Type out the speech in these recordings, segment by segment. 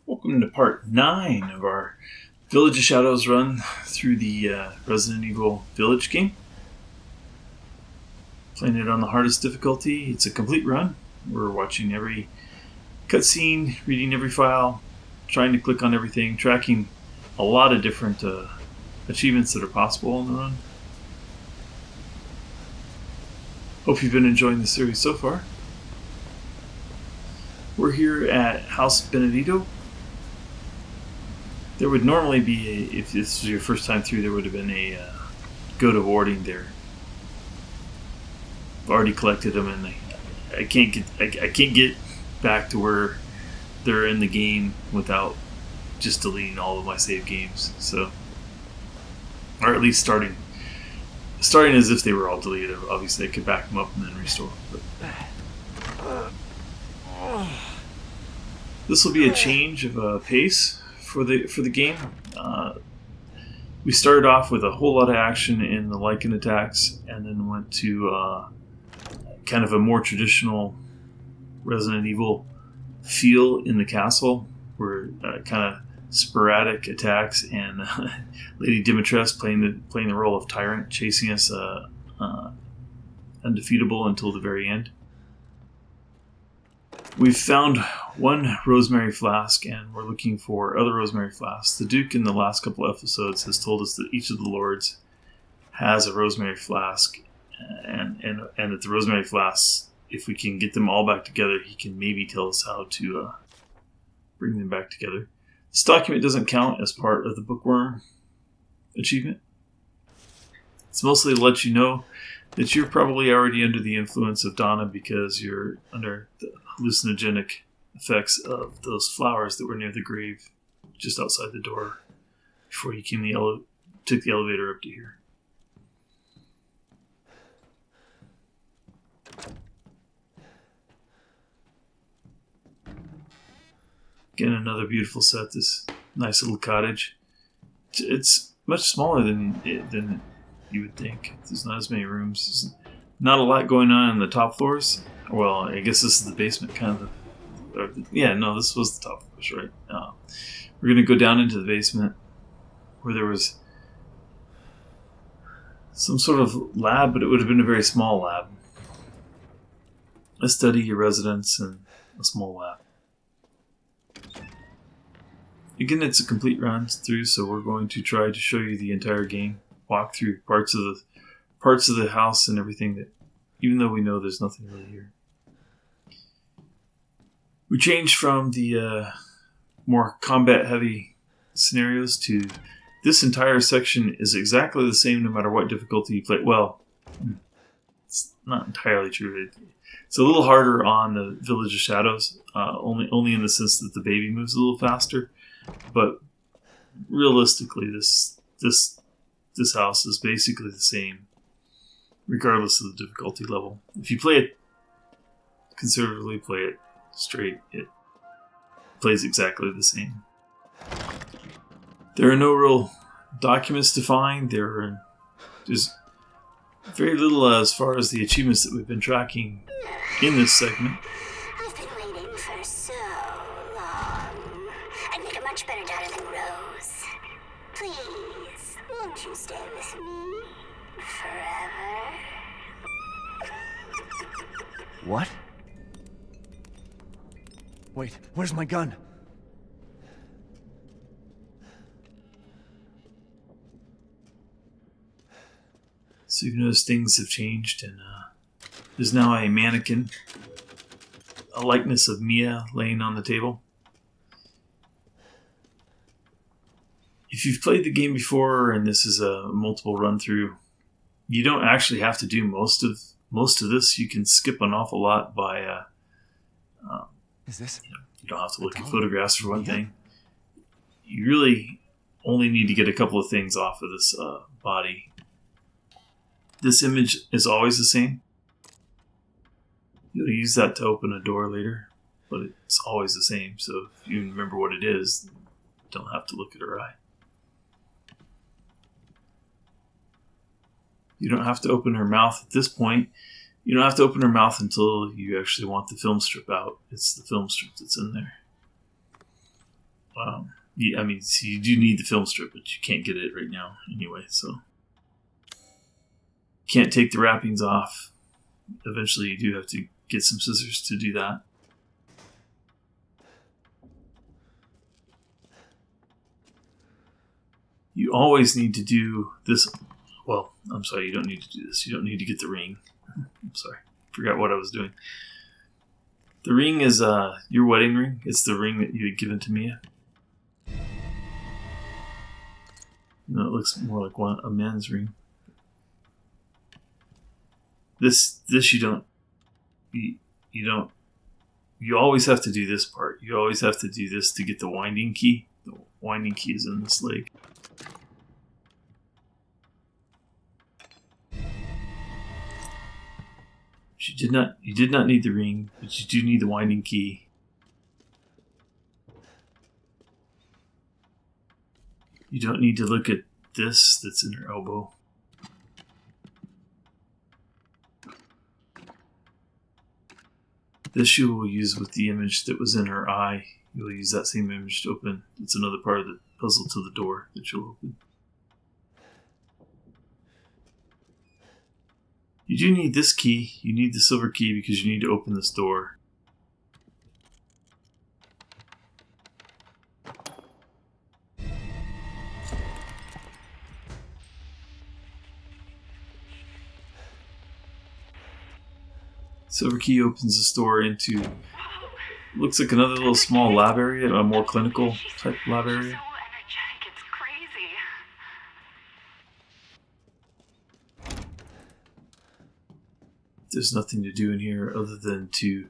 Welcome to part 9 of our Village of Shadows run through the Resident Evil Village game. Playing it on the hardest difficulty. It's a complete run. We're watching every cutscene, reading every file, trying to click on everything, tracking a lot of different achievements that are possible on the run. Hope you've been enjoying the series so far. We're here at House Beneviento. There would normally be, if this was your first time through, there would have been a go to warding there. I've already collected them, and I can't get back to where they're in the game without just deleting all of my save games. So, or at least starting as if they were all deleted. Obviously, I could back them up and then restore them. But this will be a change of pace for the game. We started off with a whole lot of action in the Lycan attacks, and then went to kind of a more traditional Resident Evil feel in the castle, where kind of sporadic attacks, and Lady Dimitrescu playing the role of tyrant, chasing us undefeatable until the very end. We've found one Rosemary Flask, and we're looking for other Rosemary Flasks. The Duke in the last couple of episodes has told us that each of the Lords has a Rosemary Flask, and that the Rosemary Flasks, if we can get them all back together, he can maybe tell us how to bring them back together. This document doesn't count as part of the Bookworm achievement. It's mostly to let you know that you're probably already under the influence of Donna, because you're under the hallucinogenic effects of those flowers that were near the grave just outside the door before you took the elevator up to here. Again, another beautiful set, this nice little cottage. It's much smaller than you would think. There's not as many rooms. There's not a lot going on in the top floors. Well, I guess this is the basement, kind of. This was the top floors, right? We're going to go down into the basement, where there was some sort of lab, but it would have been a very small lab. A study, a residence, and a small lab. Again, it's a complete run through, so we're going to try to show you the entire game, walk through parts of the house and everything, that, even though we know there's nothing really here. We changed from the more combat-heavy scenarios to this entire section is exactly the same no matter what difficulty you play. Well, it's not entirely true. It's a little harder on the Village of Shadows, only in the sense that the baby moves a little faster. But realistically, this house is basically the same, regardless of the difficulty level. If you play it conservatively, play it straight, it plays exactly the same. There are no real documents to find. There's very little as far as the achievements that we've been tracking in this segment. I've been waiting for so long. I'd make a much better daughter than Rose. Please, won't you stay with me forever? What? Wait, where's my gun? So you've noticed things have changed, and there's now a mannequin, a likeness of Mia laying on the table. If you've played the game before, and this is a multiple run through, you don't actually have to do most of this. You can skip an awful lot by. Is this? You don't have to look at photographs for one thing. You really only need to get a couple of things off of this body. This image is always the same. You'll use that to open a door later, but it's always the same. So if you remember what it is, you don't have to look at her eye. You don't have to open her mouth at this point. You don't have to open her mouth until you actually want the film strip out. It's the film strip that's in there. I mean, so you do need the film strip, but you can't get it right now anyway, so. Can't take the wrappings off. Eventually you do have to get some scissors to do that. You always need to do this. Well, I'm sorry, you don't need to do this. You don't need to get the ring. I'm sorry. Forgot what I was doing. The ring is your wedding ring. It's the ring that you had given to Mia. You know, it looks more like a men's ring. This you don't. You always have to do this part. You always have to do this to get the winding key. The winding key is in this leg. You did not need the ring, but you do need the winding key. You don't need to look at this that's in her elbow. This you will use with the image that was in her eye. You will use that same image to open. It's another part of the puzzle to the door that you'll open. You do need this key. You need the silver key because you need to open this door. Silver key opens this door into, looks like another little small lab area, a more clinical type lab area. There's nothing to do in here other than to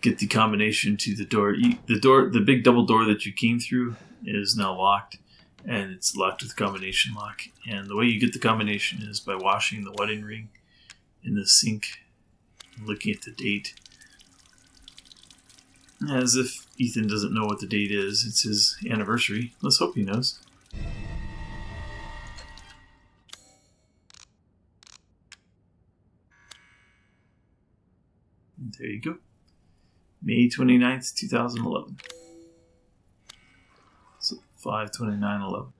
get the combination to the door. The big double door that you came through is now locked, and it's locked with a combination lock. And the way you get the combination is by washing the wedding ring in the sink and looking at the date. As if Ethan doesn't know what the date is. It's his anniversary. Let's hope he knows. There you go. May 29th, 2011. So 5/29/11.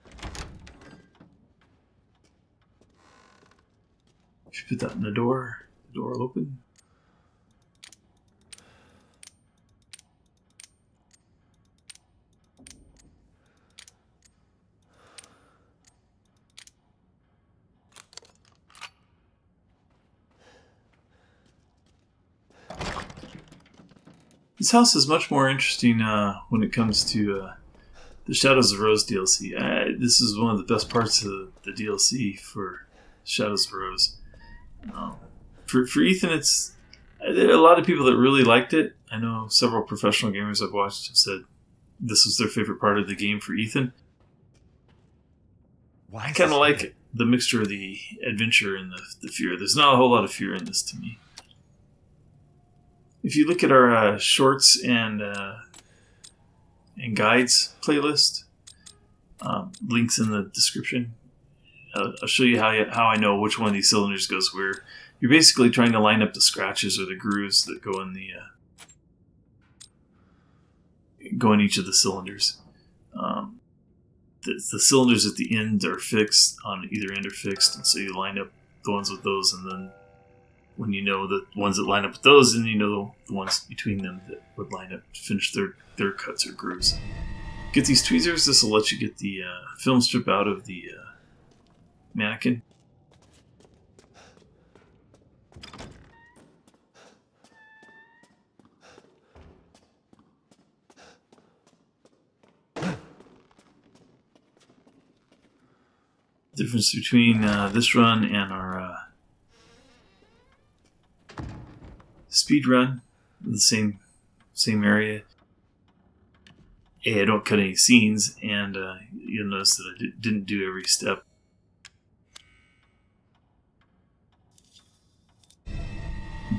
If you put that in the door will open. This house is much more interesting when it comes to the Shadows of Rose DLC. This is one of the best parts of the DLC for Shadows of Rose. For Ethan, there are a lot of people that really liked it. I know several professional gamers I've watched have said this was their favorite part of the game for Ethan. I kind of like the mixture of the adventure and the fear. There's not a whole lot of fear in this to me. If you look at our shorts and guides playlist, links in the description, I'll show you how I know which one of these cylinders goes where. You're basically trying to line up the scratches or the grooves that go in go in each of the cylinders. The cylinders at the end are fixed, on either end are fixed, and so you line up the ones with those, and then when you know the ones that line up with those, then you know the ones between them that would line up to finish their cuts or grooves. Get these tweezers. This will let you get the film strip out of the mannequin. Difference between this run and our speed run, the same area. I don't cut any scenes, and you'll notice that I didn't do every step.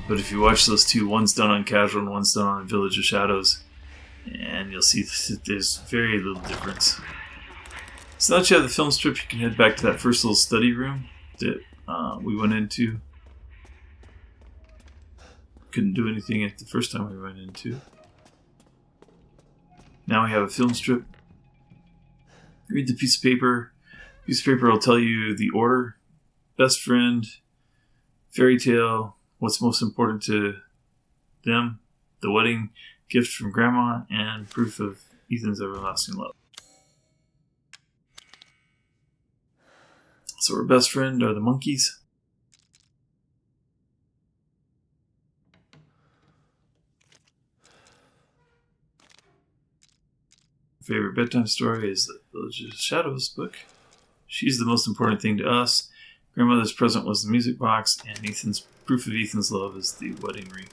But if you watch those two, one's done on casual and one's done on Village of Shadows, and you'll see that there's very little difference. So now that you have the film strip, you can head back to that first little study room that we went into. Couldn't do anything at the first time we went into. Now we have a film strip. Read the piece of paper. Piece of paper will tell you the order, best friend, fairy tale, what's most important to them, the wedding gift from grandma, and proof of Ethan's everlasting love. So our best friend are the monkeys. Favorite bedtime story is the Village of Shadows book. She's the most important thing to us. Grandmother's present was the music box, and Ethan's proof of Ethan's love is the wedding ring.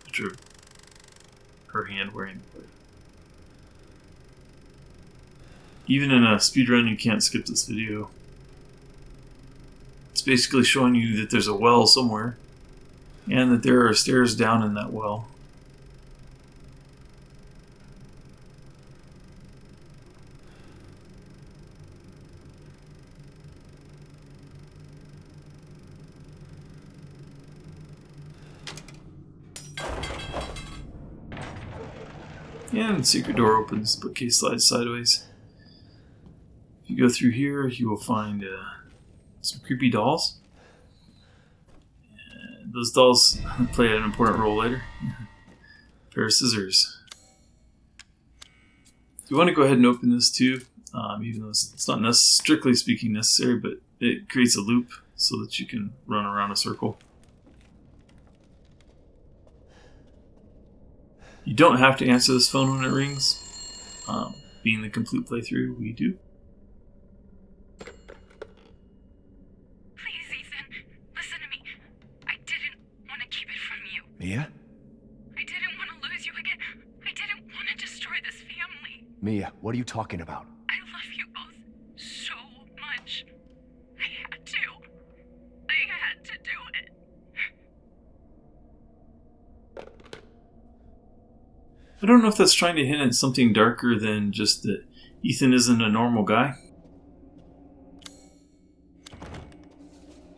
Picture of her hand wearing it. Even in a speedrun, you can't skip this video. It's basically showing you that there's a well somewhere, and that there are stairs down in that well. And the secret door opens, bookcase slides sideways. If you go through here, you will find some creepy dolls. And those dolls play an important role later. A pair of scissors. You want to go ahead and open this too, even though it's not strictly speaking necessary, but it creates a loop so that you can run around a circle. You don't have to answer this phone when it rings. Being the complete playthrough, we do. Please, Ethan, listen to me. I didn't want to keep it from you. Mia? I didn't want to lose you again. I didn't want to destroy this family. Mia, what are you talking about? I love you both so much. I had to. I had to do it. I don't know if that's trying to hint at something darker than just that Ethan isn't a normal guy.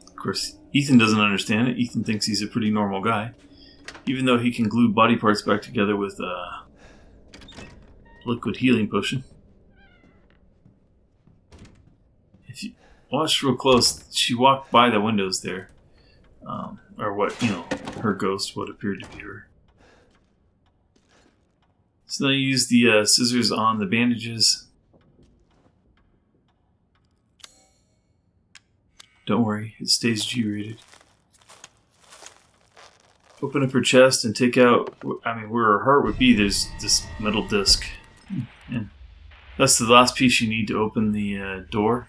Of course, Ethan doesn't understand it. Ethan thinks he's a pretty normal guy. Even though he can glue body parts back together with a liquid healing potion. If you watch real close, she walked by the windows there. Or what, her ghost, what appeared to be her. So now you use the scissors on the bandages. Don't worry, it stays G-rated. Open up her chest and take out, where her heart would be, there's this metal disc. And that's the last piece you need to open the door.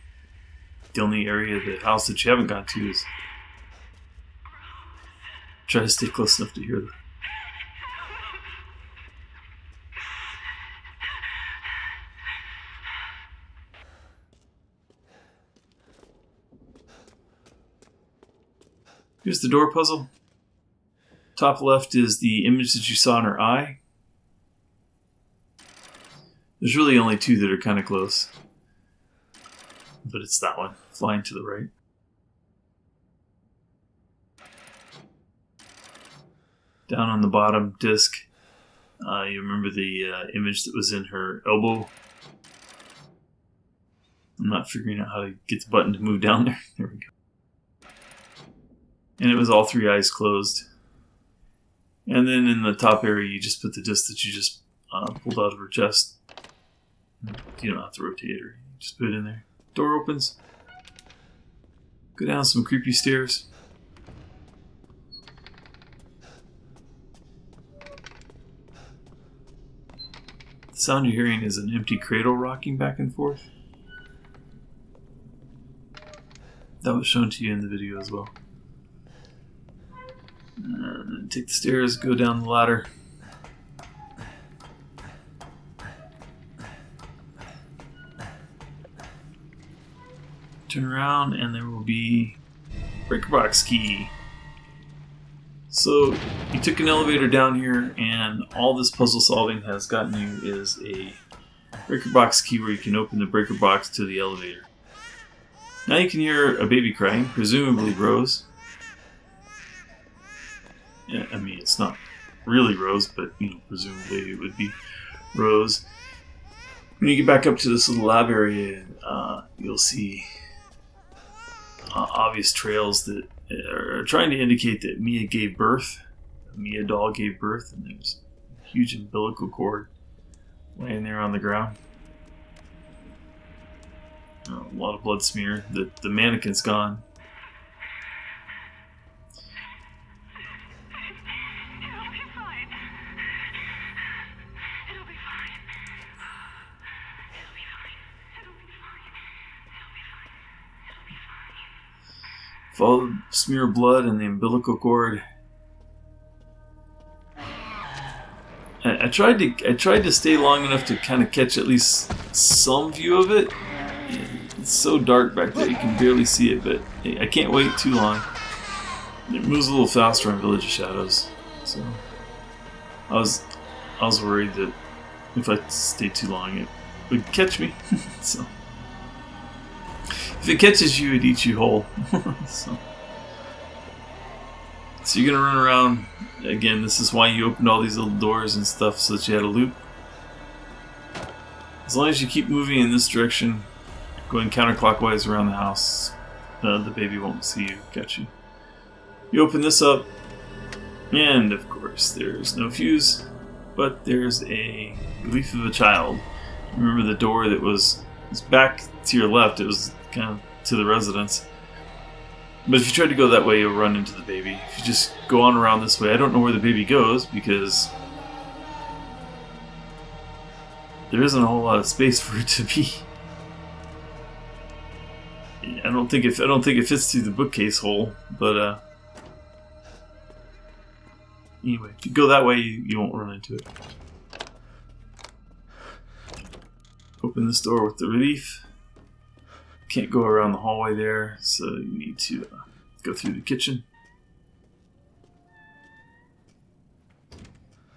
The only area of the house that you haven't got to is... Try to stay close enough to hear them. Here's the door puzzle. Top left is the image that you saw in her eye. There's really only two that are kind of close. But it's that one, flying to the right. Down on the bottom disc, you remember the image that was in her elbow. I'm not figuring out how to get the button to move down there. There we go. And it was all three eyes closed. And then in the top area, you just put the disc that you just pulled out of her chest. You don't have to rotate her. You just put it in there. Door opens. Go down some creepy stairs. The sound you're hearing is an empty cradle rocking back and forth. That was shown to you in the video as well. And then take the stairs, go down the ladder. Turn around and there will be breaker box key. So you took an elevator down here and all this puzzle solving has gotten you is a breaker box key where you can open the breaker box to the elevator. Now you can hear a baby crying, presumably Rose. Yeah, it's not really Rose, but presumably it would be Rose. When you get back up to this little lab area, you'll see obvious trails that are trying to indicate that Mia gave birth. Mia doll gave birth, and there's a huge umbilical cord laying there on the ground. A lot of blood smear. The mannequin's gone. It'll be fine. It'll be fine. It'll be fine. It'll be fine. It'll be fine. It'll be fine. Follow the smear of blood and the umbilical cord. I tried to stay long enough to kind of catch at least some view of it. It's so dark back there you can barely see it, but I can't wait too long. It moves a little faster on Village of Shadows, so I was worried that if I stayed too long it would catch me. So if it catches you, it eats you whole. So you're gonna run around again. This is why you opened all these little doors and stuff, so that you had a loop. As long as you keep moving in this direction, going counterclockwise around the house, the baby won't see you, catch you. You open this up, and of course there's no fuse, but there's a relief of a child. Remember the door that was back to your left, it was kind of to the residence. But if you try to go that way, you'll run into the baby. If you just go on around this way, I don't know where the baby goes because there isn't a whole lot of space for it to be. I don't think it fits through the bookcase hole, but anyway, if you go that way, you won't run into it. Open this door with the relief. Can't go around the hallway there, so you need to go through the kitchen.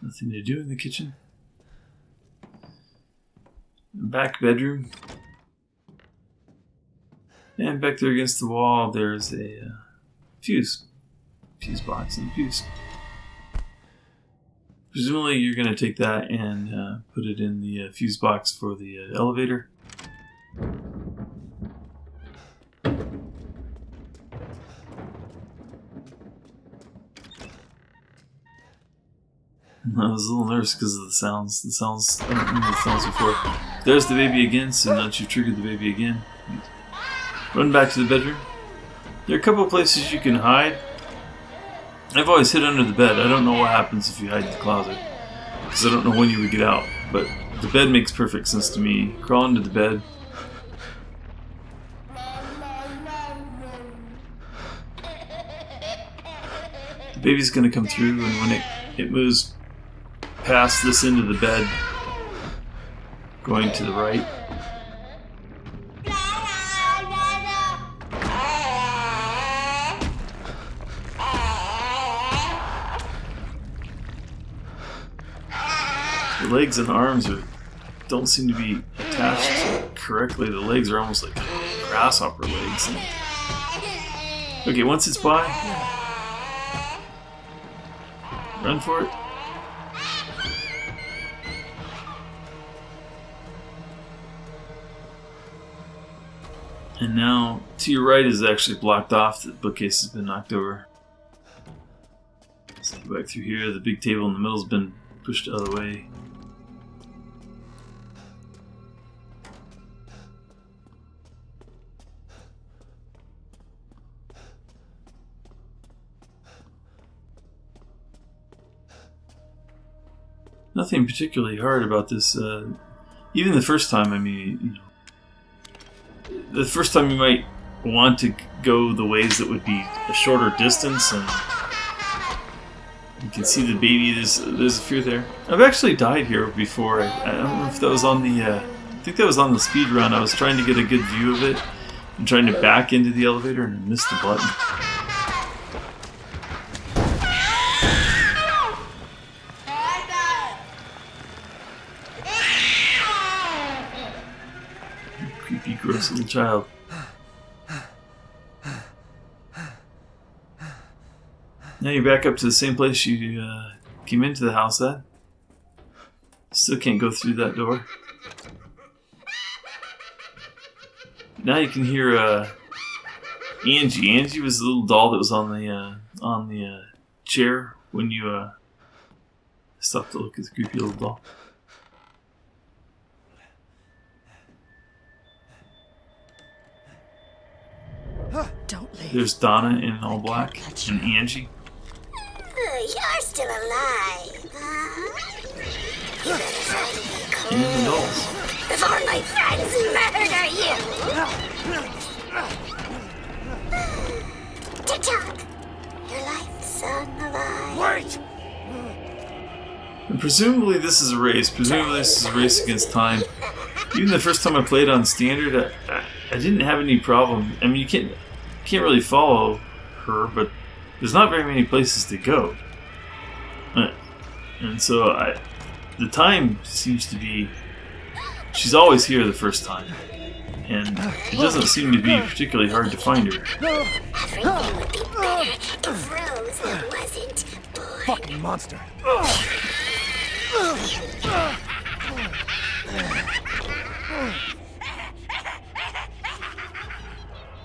Nothing to do in the kitchen. Back bedroom. And back there against the wall, there's a fuse box and a fuse. Presumably you're going to take that and put it in the fuse box for the elevator. I was a little nervous because of the sounds. I don't remember the sounds before. There's the baby again, so now that you've triggered the baby again, run back to the bedroom. There are a couple of places you can hide. I've always hid under the bed. I don't know what happens if you hide in the closet, because I don't know when you would get out. But the bed makes perfect sense to me. Crawl into the bed. The baby's going to come through, and when it moves past this end of the bed, going to the right. The legs and arms don't seem to be attached correctly. The legs are almost like grasshopper legs. Okay, once it's by, run for it. And now, to your right is actually blocked off. The bookcase has been knocked over. Let's go back through here. The big table in the middle has been pushed out of the way. Nothing particularly hard about this. Even the first time, the first time you might want to go the ways that would be a shorter distance, and you can see the baby. There's a fear there. I've actually died here before. I don't know if that was on the. I think that was on the speed run. I was trying to get a good view of it and trying to back into the elevator, and I missed the button. Creepy, gross little child. Now you're back up to the same place you came into the house at. Still can't go through that door. Now you can hear Angie. Angie was the little doll that was on the chair when you stopped to look at the creepy little doll. Don't leave. There's Donna in all black and Angie. You're still alive, huh? You better try to be cool And the dolls. before my friends murder you! Tick-tock! Your life's son alive. Wait! And presumably this is a race. Presumably this is a race against time. Even the first time I played on standard, I didn't have any problem. I mean, you can't really follow her, but there's not very many places to go. And so the time seems to be... She's always here the first time. And it doesn't seem to be particularly hard to find her. Everything would be better if Rose wasn't born. Fucking monster.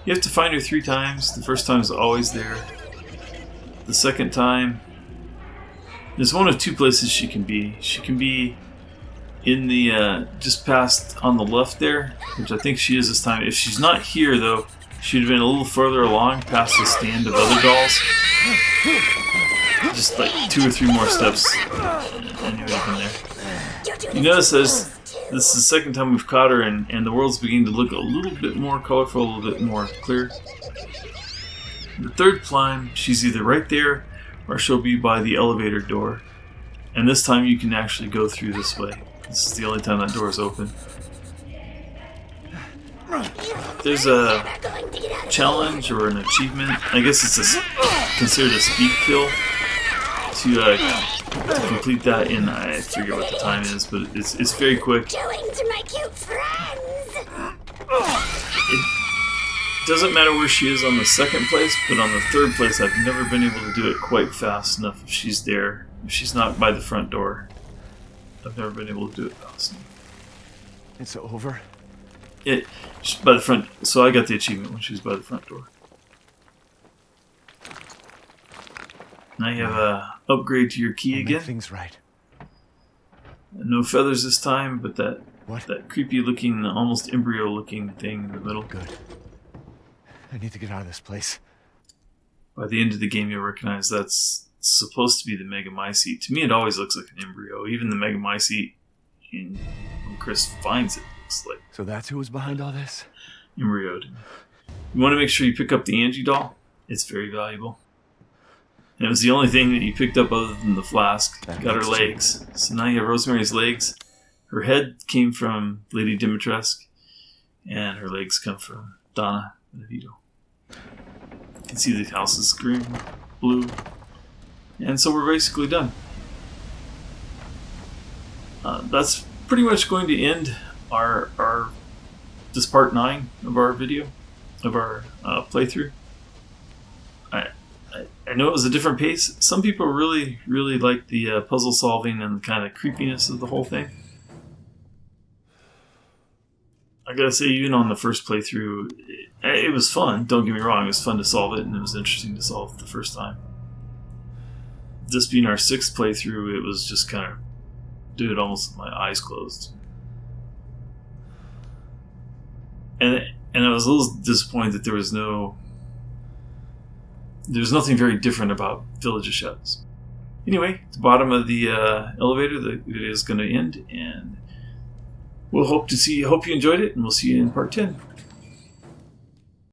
You have to find her 3 times. The first time is always there. The second time... There's one of 2 places she can be. She can be in the, just past on the left there, which I think she is this time. If she's not here, though, she'd have been a little further along past the stand of other dolls. Just like 2 or 3 more steps. And you're in there. You notice this is the second time we've caught her, and the world's beginning to look a little bit more colorful, a little bit more clear. The third climb, she's either right there, or she'll be by the elevator door. And this time you can actually go through this way. This is the only time that door is open. There's a challenge or an achievement. I guess it's considered a speed kill to complete that in, I forget what the time is, but it's very quick. Doing to my cute friends. It doesn't matter where she is on the second place, but on the third place I've never been able to do it quite fast enough if she's there. If she's not by the front door, I've never been able to do it fast enough. It's over? She's by the front, so I got the achievement when she was by the front door. Now you have a upgrade to your key again. Things right. No feathers this time, but that What? that creepy looking, almost embryo looking thing in the middle. Good. I need to get out of this place. By the end of the game, you'll recognize that's supposed to be the Megamycete. To me, it always looks like an embryo. Even the Megamycete, when Chris finds it, looks like So that's who was behind all this? embryoed. You want to make sure you pick up the Angie doll. It's very valuable. And it was the only thing that you picked up other than the flask. Got her legs. So now you have Rosemary's legs. Her head came from Lady Dimitrescu, and her legs come from Donna Beneviento. You can see the house is green, blue. And so we're basically done. That's pretty much going to end this part 9 of our video, of our playthrough. I know it was a different pace. Some people really, really like the puzzle solving and the kind of creepiness of the whole thing. I gotta say, even on the first playthrough, it was fun. Don't get me wrong, it was fun to solve it, and it was interesting to solve it the first time. This being our 6th playthrough, it was just kind of do it almost with my eyes closed. And I was a little disappointed that there was nothing very different about Village of Shadows. Anyway, at the bottom of the elevator, the video is going to end, and hope you enjoyed it, and we'll see you in part 10.